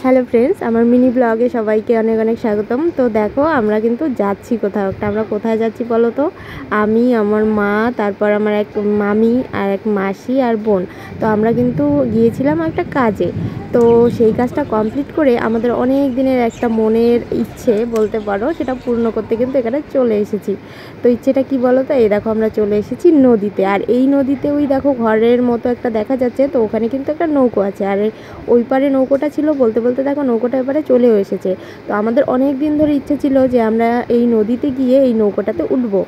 Hello friends, আমার mini ব্লগে সবাইকে অনেক অনেক স্বাগতম। তো দেখো আমরা কিন্তু যাচ্ছি কোথাও একটা। আমরা কোথায় যাচ্ছি বলো তো? আমি, আমার মা, তারপর আমার এক মামি আর এক মাসি আর বোন। তো আমরা কিন্তু গিয়েছিলাম একটা কাজে। তো সেই কাজটা কমপ্লিট করে আমাদের অনেক দিনের একটা মনের ইচ্ছে বলতে পারো, সেটা পূর্ণ করতে কিন্তু এখানে চলে এসেছি। তো ইচ্ছেটা কি বলো তো? এই দেখো আমরা চলে এসেছি নদীতে। আর এই নদীতে ওই দেখো ঘরের মতো একটা দেখা যাচ্ছে, তো ওখানে কিন্তু একটা নৌকো আছে। আর ওই পারে নৌকোটা ছিল, বলতে বলতে দেখো নৌকোটা এবারে চলেও এসেছে। তো আমাদের অনেক দিন ধরে ইচ্ছে ছিল যে আমরা এই নদীতে গিয়ে এই নৌকোটাতে উঠবো।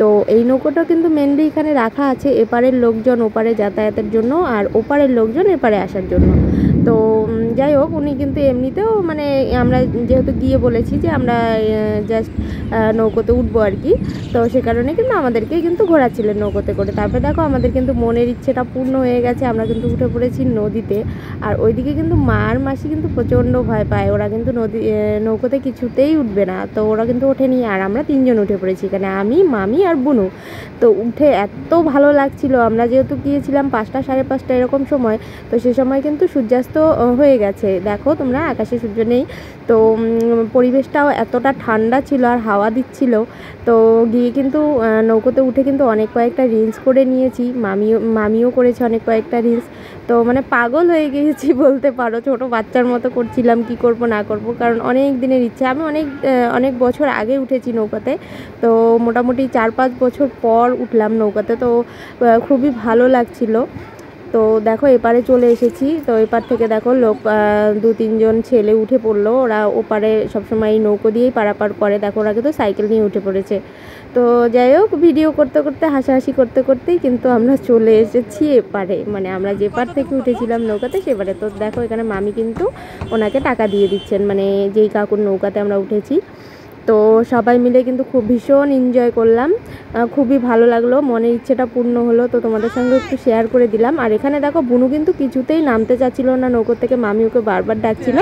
তো এই নৌকোটা কিন্তু মেনলি এখানে রাখা আছে এপারের লোকজন ওপারে যাতায়াতের জন্য, আর ওপারের লোকজন এপারে আসার জন্য। তো যাই হোক, উনি কিন্তু এমনিতেও মানে আমরা যেহেতু গিয়ে বলেছি যে আমরা জাস্ট নৌকোতে উঠবো আর কি, তো সে কারণে কিন্তু আমাদেরকে কিন্তু ঘোরাচ্ছিলেন নৌকোতে করে। তারপরে দেখো আমাদের কিন্তু মনের ইচ্ছেটা পূর্ণ হয়ে গেছে, আমরা কিন্তু উঠে পড়েছি নদীতে। আর ওইদিকে কিন্তু মা আর মাসি কিন্তু প্রচণ্ড ভয় পায়, ওরা কিন্তু নৌকোতে কিছুতেই উঠবে না। তো ওরা কিন্তু ওঠেনি, আর আমরা তিনজন উঠে পড়েছি এখানে, আমি, মামি আর বুনু। তো উঠে এত ভালো লাগছিল। আমরা যেহেতু গিয়েছিলাম 5টা 5:30 এরকম সময়, তো সে সময় কিন্তু সূর্যাস্ত হয়ে গেছে। দেখো তোমরা, আকাশে সূর্য নেই। তো পরিবেশটাও এতটা ঠান্ডা ছিল আর হাওয়া দিচ্ছিল। তো গিয়ে কিন্তু নৌকোতে উঠে কিন্তু অনেক কয়েকটা রিলস করে নিয়েছি, মামিও করেছে অনেক কয়েকটা রিলস। তো মানে পাগল হয়ে গিয়েছি বলতে পারো, ছোট বাচ্চার মতো করছিলাম কি করব না করব, কারণ অনেক দিনের ইচ্ছে। আমি অনেক বছর আগে উঠেছি নৌকাতে। তো মোটামুটি 4-5 বছর পর উঠলাম নৌকাতে। তো খুবই ভালো লাগছিল। তো দেখো এপারে চলে এসেছি। তো এপার থেকে দেখো লোক 2-3 জন ছেলে উঠে পড়লো। ওরা ওপারে সবসময় এই নৌকো দিয়েই পারাপার করে। দেখো ওরা কিন্তু সাইকেল নিয়ে উঠে পড়েছে। তো যাই হোক, ভিডিও করতে করতে হাসাহাসি করতে করতেই কিন্তু আমরা চলে এসেছি এপারে, মানে আমরা যে পার থেকে উঠেছিলাম নৌকাতে সেপারে। তো দেখো এখানে মামি কিন্তু ওনাকে টাকা দিয়ে দিচ্ছেন, মানে যেই কাকুর নৌকাতে আমরা উঠেছি। তো সবাই মিলে কিন্তু খুব ভীষণ এনজয় করলাম, খুবই ভালো লাগলো, মনের ইচ্ছেটা পূর্ণ হলো। তো তোমাদের সঙ্গে একটু শেয়ার করে দিলাম। আর এখানে দেখো বুনু কিন্তু কিছুতেই নামতে চাচ্ছিল না নৌকো থেকে, মামি ওকে বারবার ডাকছিল।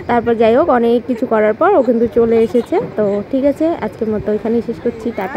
তারপর যাই হোক, অনেক কিছু করার পর ও কিন্তু চলে এসেছে। তো ঠিক আছে, আজকের মতো এখানেই শেষ করছি, টাটা।